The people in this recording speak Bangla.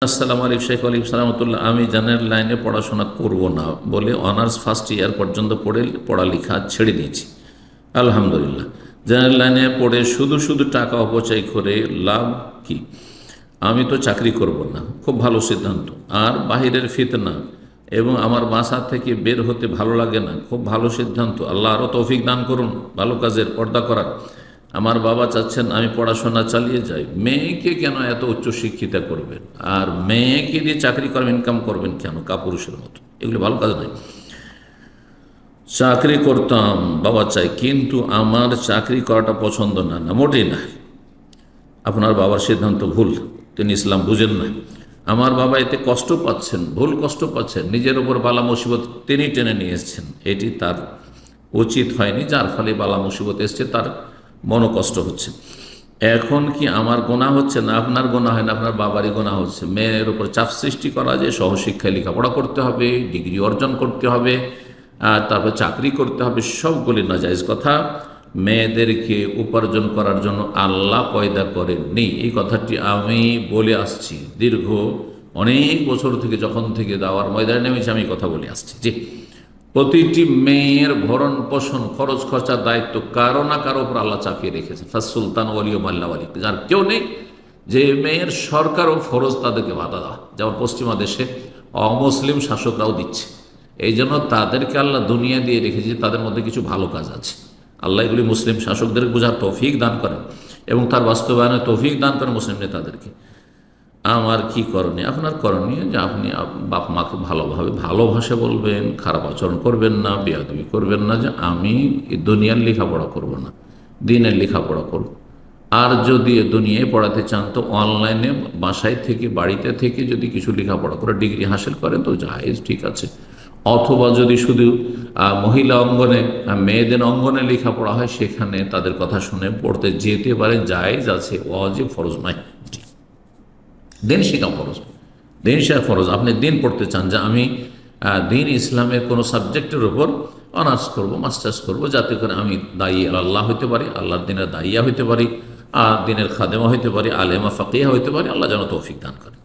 আসসালামু আলাইকুম শেখ আলাইকুম সালামতুল্লাহ। আমি জেনারেল লাইনে পড়াশোনা করব না বলে অনার্স ফার্স্ট ইয়ার পর্যন্ত পড়ালেখা ছেড়ে দিয়েছি। আলহামদুলিল্লাহ। জেনারেল লাইনে পড়ে শুধু শুধু টাকা অপচয় করে লাভ কি? আমি তো চাকরি করব না, খুব ভালো সিদ্ধান্ত। আর বাহিরের ফিতনা এবং আমার বাসা থেকে বের হতে ভালো লাগে না, খুব ভালো সিদ্ধান্ত। আল্লাহ আরও তৌফিক দান করুন ভালো কাজের, পর্দা করার। আমার বাবা চাচ্ছেন আমি পড়াশোনা চালিয়ে যাই। মেয়েকে কেন এত উচ্চশিক্ষিতা করবেন, আর মেয়েকে দিয়ে চাকরি করবেন, ইনকাম করবেন কেন কাপুরুষের মতো? এগুলো ভালো কাজ নয়। চাকরি করতাম বাবা চাই, কিন্তু আমার চাকরি করাটা পছন্দ না। না, মোটেই না। আপনার বাবার সিদ্ধান্ত ভুল, তিনি ইসলাম বুঝেন না। আমার বাবা এতে কষ্ট পাচ্ছেন, ভুল কষ্ট পাচ্ছেন, নিজের ওপর বালা মুসিবত তিনি টেনে নিয়ে এসছেন। এটি তার উচিত হয়নি, যার ফলে বালা মুসিবত এসছে, তার মনোকষ্ট হচ্ছে। এখন কি আমার গোনা হচ্ছে? না, আপনার গোনা হয় না, আপনার বাবারই গোনা হচ্ছে। মেয়ের উপর চাপ সৃষ্টি করা, যে সহশিক্ষায় লেখাপড়া করতে হবে, ডিগ্রি অর্জন করতে হবে, আর তারপর চাকরি করতে হবে, সবগুলি নাজায়েজ কথা। মেয়েদেরকে উপার্জন করার জন্য আল্লাহ পয়দা করেননি, এই কথাটি আমি বলে আসছি দীর্ঘ অনেক বছর থেকে, যখন থেকে দাওয়ার ময়দানে নেমেছি আমি কথা বলে আসছি। জি, প্রতিটি মেয়ের ভরণ পোষণ খরচ খরচার দায়িত্ব কারো না কারো উপর আল্লাহ চাপিয়ে রেখেছে। ফাস সুলতান ওয়ালিও মাল্লা ওয়ালি, যার কেউ নেই, যে মেয়ের সরকার ও ফরজ তাদেরকে বাধা দেওয়া, যেমন পশ্চিমা দেশে অমুসলিম শাসকরাও দিচ্ছে। এই জন্য তাদেরকে আল্লাহ দুনিয়া দিয়ে রেখেছে, তাদের মধ্যে কিছু ভালো কাজ আছে। আল্লাহ এগুলি মুসলিম শাসকদের বোঝার তৌফিক দান করেন এবং তার বাস্তবায়নের তৌফিক দান করেন মুসলিম নেতাদেরকে। আমার কি করণীয়? আপনার করণীয় যে আপনি বাপ মাকে ভালোভাবে ভালোভাষা বলবেন, খারাপ আচরণ করবেন না, বেয়াদবি করবেন না, যে আমি দুনিয়ার লেখাপড়া করব না, দিনের লেখাপড়া করব। আর যদি দুনিয়ায় পড়াতে চান তো অনলাইনে বাসায় থেকে, বাড়িতে থেকে যদি কিছু লেখাপড়া করে ডিগ্রি হাসিল করেন তো জায়েজ, ঠিক আছে। অথবা যদি শুধু মহিলা অঙ্গনে, মেয়েদের অঙ্গনে লেখাপড়া হয়, সেখানে তাদের কথা শুনে পড়তে যেতে পারেন, জায়েজ আছে, ওয়াজিব ফরজ নয়। দিন শেখা ফরজ, দিন শেখা ফরজ। আপনি দিন পড়তে চান যে আমি দিন ইসলামের কোনো সাবজেক্টের উপর অনার্স করব, মাস্টার্স করব, যাতে করে আমি দায়ী আল্লাহ হইতে পারি, আল্লাহর দিনের দায়িয়া হইতে পারি, আর দিনের খাদেমা হইতে পারি, আলেমা ফাকিহা হইতে পারি। আল্লাহ যেন তৌফিক দান করে।